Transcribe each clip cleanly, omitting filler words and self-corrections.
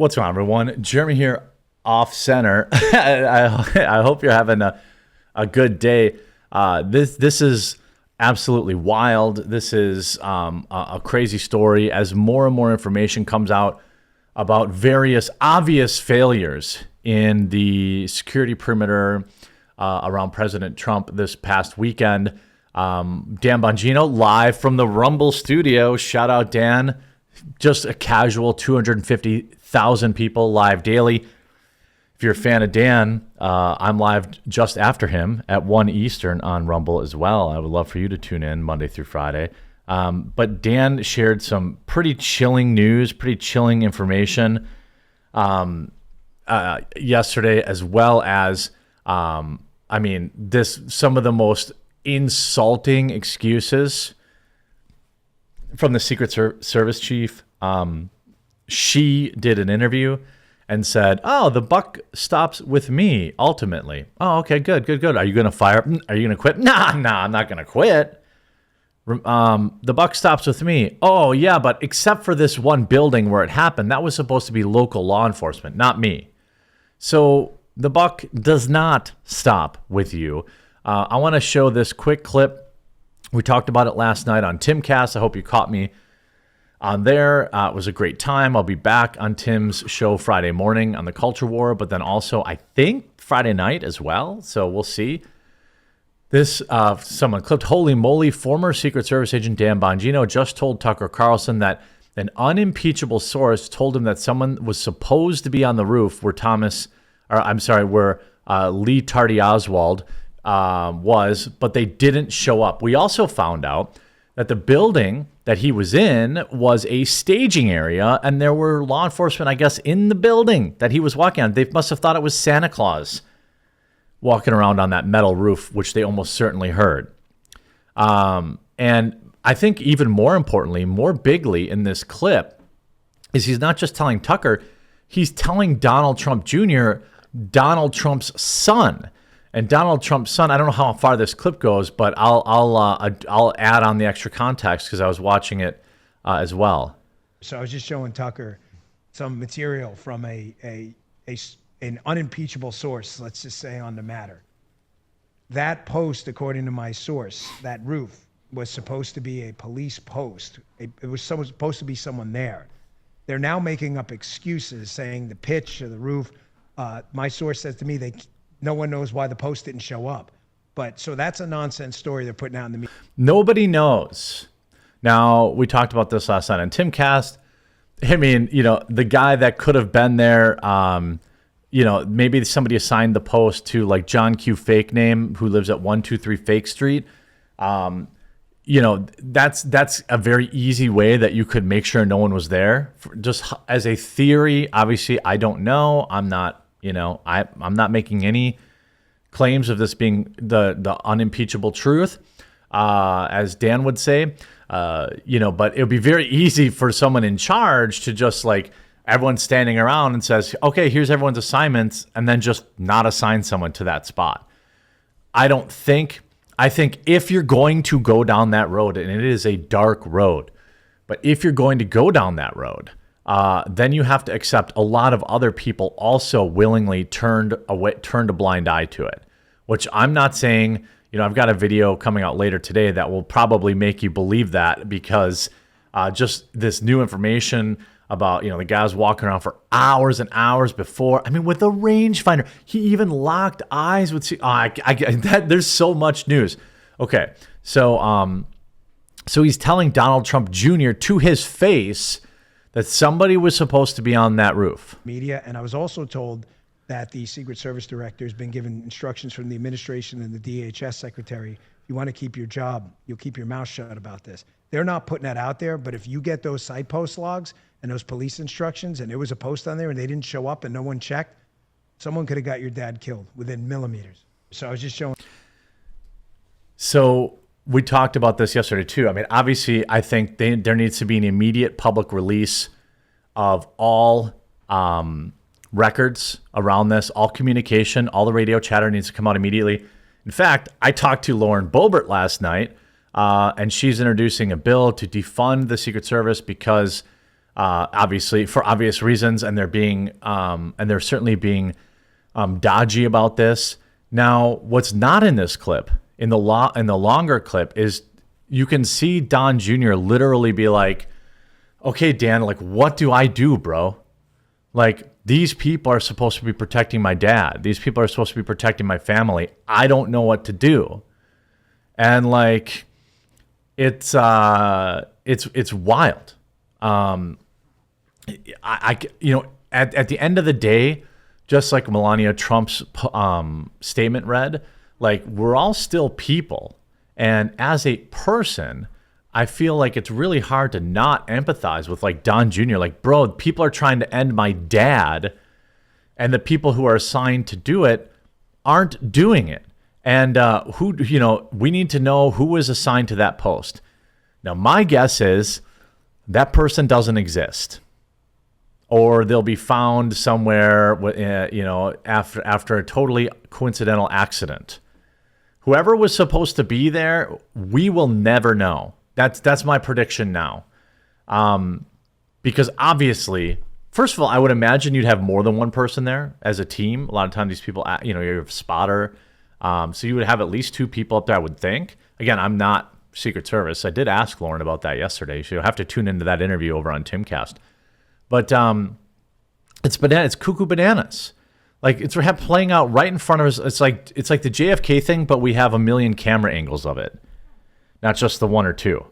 What's going on, everyone? Jeremy here, off center. I hope you're having a good day. This is absolutely wild. This is a crazy story as more and more information comes out about various obvious failures in the security perimeter around President Trump this past weekend. Dan Bongino live from the Rumble studio. Shout out, Dan. Just a casual 250,000 people live daily. If you're a fan of Dan, I'm live just after him at 1 Eastern on Rumble as well. I would love for you to tune in Monday through Friday. But Dan shared some pretty chilling news, pretty chilling information yesterday, as well as, some of the most insulting excuses from the Secret Service chief. She did an interview and said, "Oh, the buck stops with me, ultimately." Oh, okay, good. Are you going to fire? Are you going to quit? Nah, I'm not going to quit. The buck stops with me. Oh, yeah, but except for this one building where it happened, that was supposed to be local law enforcement, not me. So the buck does not stop with you. I want to show this quick clip. We talked about it last night on Timcast. I hope you caught me on there. It was a great time. I'll be back on Tim's show Friday morning on the Culture War, but then also, I think, Friday night as well. So we'll see. This, someone clipped, "Holy moly, former Secret Service agent Dan Bongino just told Tucker Carlson that an unimpeachable source told him that someone was supposed to be on the roof where Lee Tardy Oswald was, but they didn't show up." We also found out that the building that he was in was a staging area, and there were law enforcement, I guess, in the building that he was walking on. They must have thought it was Santa Claus walking around on that metal roof, which they almost certainly heard. And I think even more importantly, more bigly in this clip, is he's not just telling Tucker, he's telling Donald Trump Jr., Donald Trump's son. And Donald Trump's son, I don't know how far this clip goes, but I'll add on the extra context because I was watching it as well. So I was just showing Tucker some material from an unimpeachable source, let's just say, on the matter. That post, according to my source, that roof was supposed to be a police post. It was supposed to be someone there. They're now making up excuses, saying the pitch of the roof. My source says to me no one knows why the post didn't show up. But so that's a nonsense story they're putting out in the media. Nobody knows. Now, we talked about this last night on Timcast. I mean, the guy that could have been there, maybe somebody assigned the post to like John Q. Fake Name, who lives at 123 Fake Street. That's a very easy way that you could make sure no one was there. Just as a theory, obviously, I don't know. I'm not making any claims of this being the unimpeachable truth, as Dan would say, but it would be very easy for someone in charge to just like everyone's standing around and says, okay, here's everyone's assignments, and then just not assign someone to that spot. I think if you're going to go down that road, and it is a dark road, but if you're going to go down that road, then you have to accept a lot of other people also willingly turned a blind eye to it, which I'm not saying, I've got a video coming out later today that will probably make you believe that, because just this new information about, the guy's walking around for hours and hours before, with a rangefinder, he even locked eyes with, there's so much news. Okay. So he's telling Donald Trump Jr. to his face that somebody was supposed to be on that roof. Media, and I was also told that the Secret Service director has been given instructions from the administration and the DHS secretary. If you want to keep your job, you'll keep your mouth shut about this. They're not putting that out there, but if you get those site post logs and those police instructions, and there was a post on there and they didn't show up and no one checked, someone could have got your dad killed within millimeters. So I was just showing. So we talked about this yesterday too. Obviously, I think there needs to be an immediate public release of all records around this, all communication, all the radio chatter needs to come out immediately. In fact, I talked to Lauren Boebert last night, and she's introducing a bill to defund the Secret Service because obviously for obvious reasons, and they're certainly being dodgy about this. Now, what's not in this clip, in the longer clip, is you can see Don Jr. literally be like, "Okay, Dan, like, what do I do, bro? Like, these people are supposed to be protecting my dad. These people are supposed to be protecting my family. I don't know what to do." And like, it's wild. At the end of the day, just like Melania Trump's statement read, like, we're all still people. And as a person, I feel like it's really hard to not empathize with like Don Jr. Like, bro, people are trying to end my dad, and the people who are assigned to do it aren't doing it. And we need to know who was assigned to that post. Now, my guess is that person doesn't exist, or they'll be found somewhere, after a totally coincidental accident. Whoever was supposed to be there, we will never know. That's my prediction now. Because obviously, first of all, I would imagine you'd have more than one person there as a team. A lot of times these people, you have a spotter. So you would have at least two people up there, I would think. Again, I'm not Secret Service. I did ask Lauren about that yesterday. So you'll have to tune into that interview over on Timcast. But it's cuckoo bananas. Like, it's playing out right in front of us. It's like the JFK thing, but we have a million camera angles of it, not just the one or two.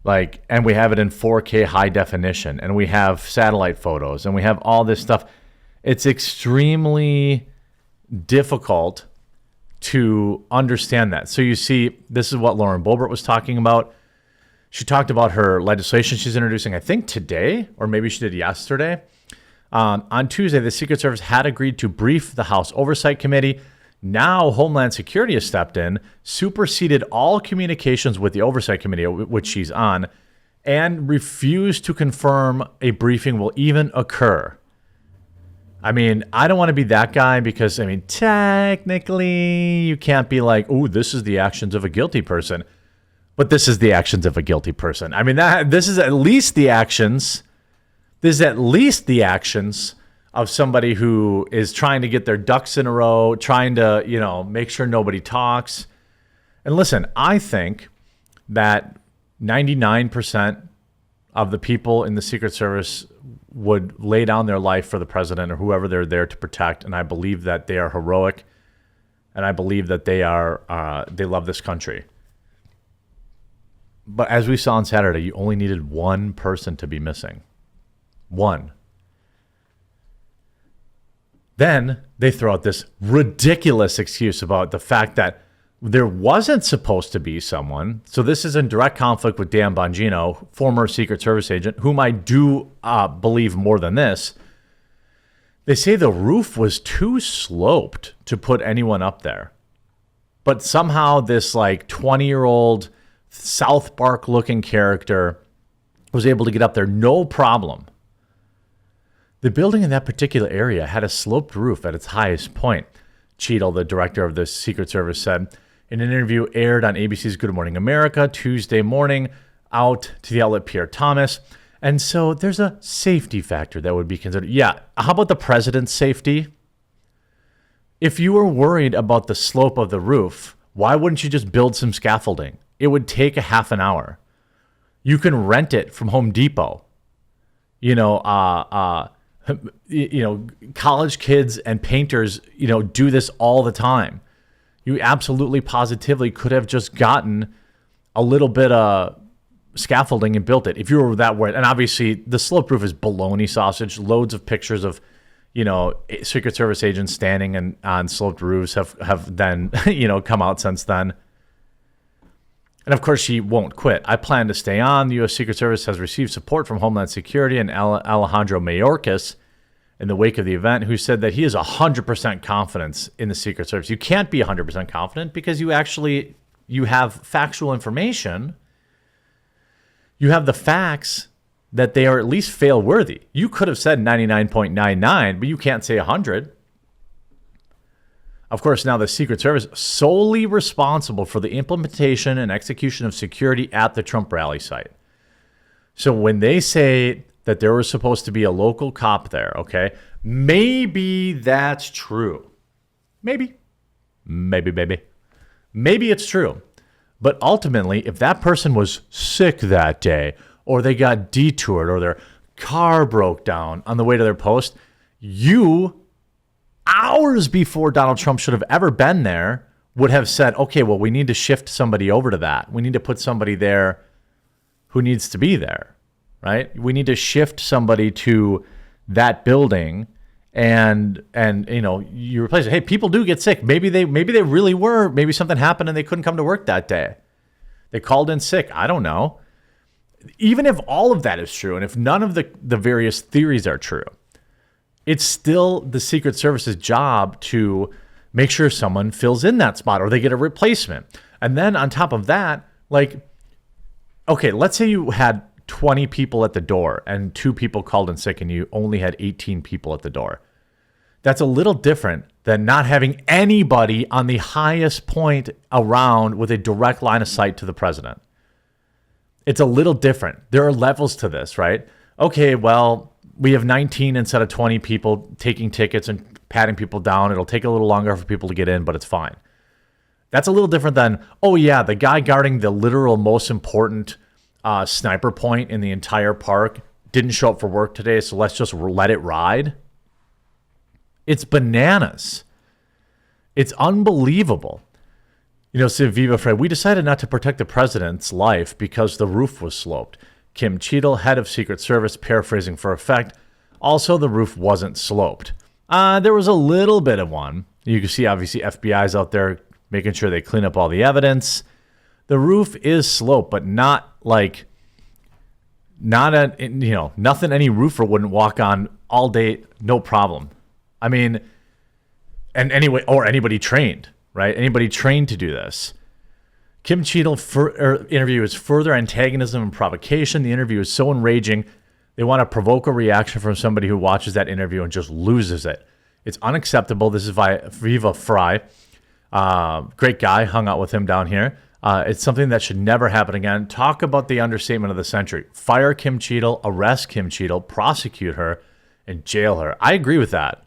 Like, and we have it in 4K high definition, and we have satellite photos, and we have all this stuff. It's extremely difficult to understand that. So you see, this is what Lauren Boebert was talking about. She talked about her legislation she's introducing, I think today, or maybe she did yesterday. On Tuesday, the Secret Service had agreed to brief the House Oversight Committee. Now, Homeland Security has stepped in, superseded all communications with the Oversight Committee, which she's on, and refused to confirm a briefing will even occur. I mean, I don't want to be that guy because, technically, you can't be like, "Oh, this is the actions of a guilty person." But this is the actions of a guilty person. I mean, this is at least the actions. This is at least the actions of somebody who is trying to get their ducks in a row, trying to, make sure nobody talks. And listen, I think that 99% of the people in the Secret Service would lay down their life for the president or whoever they're there to protect. And I believe that they are heroic. And I believe that they love this country. But as we saw on Saturday, you only needed one person to be missing. One. Then they throw out this ridiculous excuse about the fact that there wasn't supposed to be someone. So this is in direct conflict with Dan Bongino, former Secret Service agent, whom I do believe more than this. They say the roof was too sloped to put anyone up there. But somehow this 20-year-old South Park looking character was able to get up there, no problem. The building in that particular area had a sloped roof at its highest point, Cheadle, the director of the Secret Service, said in an interview aired on ABC's Good Morning America Tuesday morning, out to the outlet Pierre Thomas. And so there's a safety factor that would be considered. Yeah, how about the president's safety? If you were worried about the slope of the roof, why wouldn't you just build some scaffolding? It would take a half an hour. You can rent it from Home Depot. College kids and painters, do this all the time. You absolutely positively could have just gotten a little bit of scaffolding and built it if you were that worried. And obviously the sloped roof is baloney sausage. Loads of pictures of, Secret Service agents standing on sloped roofs have then, come out since then. And of course, she won't quit. I plan to stay on. The U.S. Secret Service has received support from Homeland Security and Alejandro Mayorkas in the wake of the event, who said that he has 100% confidence in the Secret Service. You can't be 100% confident because you have factual information. You have the facts that they are at least fail-worthy. You could have said 99.99, but you can't say 100. Of course, now the Secret Service solely responsible for the implementation and execution of security at the Trump rally site. So when they say that there was supposed to be a local cop there, okay? Maybe that's true. Maybe. Maybe it's true. But ultimately, if that person was sick that day, or they got detoured, or their car broke down on the way to their post, you, hours before Donald Trump should have ever been there, would have said, okay, well, we need to shift somebody over to that. We need to put somebody there who needs to be there, right? We need to shift somebody to that building, and you know, you replace it. Hey, people do get sick. Maybe they really were. Maybe something happened and they couldn't come to work that day. They called in sick. I don't know. Even if all of that is true, and if none of the various theories are true, it's still the Secret Service's job to make sure someone fills in that spot or they get a replacement. And then on top of that, like, okay, let's say you had 20 people at the door and 2 people called in sick and you only had 18 people at the door. That's a little different than not having anybody on the highest point around with a direct line of sight to the president. It's a little different. There are levels to this, right? Okay, well, we have 19 instead of 20 people taking tickets and patting people down. It'll take a little longer for people to get in, but it's fine. That's a little different than, oh yeah, the guy guarding the literal most important sniper point in the entire park didn't show up for work today, so let's just let it ride. It's bananas. It's unbelievable. You know, said Viva Fred, we decided not to protect the president's life because the roof was sloped. Kim Cheadle, head of Secret Service, paraphrasing for effect. Also, the roof wasn't sloped. There was a little bit of one. You can see, obviously, FBI's out there making sure they clean up all the evidence. The roof is sloped, but not nothing any roofer wouldn't walk on all day, no problem. I mean, and anyway, or anybody trained, right? Anybody trained to do this. Kim Cheadle interview is further antagonism and provocation. The interview is so enraging, they want to provoke a reaction from somebody who watches that interview and just loses it. It's unacceptable. This is Viva Fry. Great guy, hung out with him down here. It's something that should never happen again. Talk about the understatement of the century. Fire Kim Cheadle, arrest Kim Cheadle, prosecute her, and jail her. I agree with that.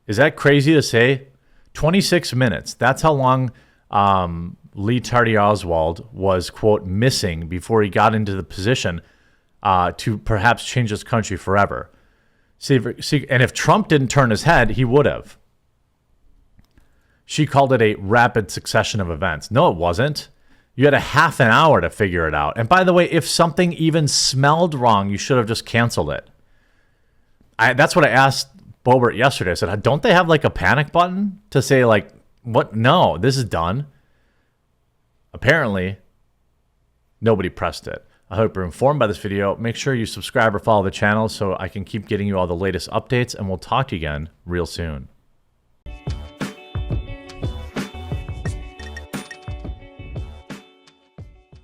Is that crazy to say? 26 minutes. That's how long Lee Tardy Oswald was, quote, missing before he got into the position to perhaps change this country forever. And if Trump didn't turn his head, he would have. She called it a rapid succession of events. No, it wasn't. You had a half an hour to figure it out. And by the way, if something even smelled wrong, you should have just canceled it. That's what I asked Boebert yesterday. I said, don't they have like a panic button to say like, what? No, this is done. Apparently, nobody pressed it. I hope you're informed by this video. Make sure you subscribe or follow the channel so I can keep getting you all the latest updates, and we'll talk to you again real soon.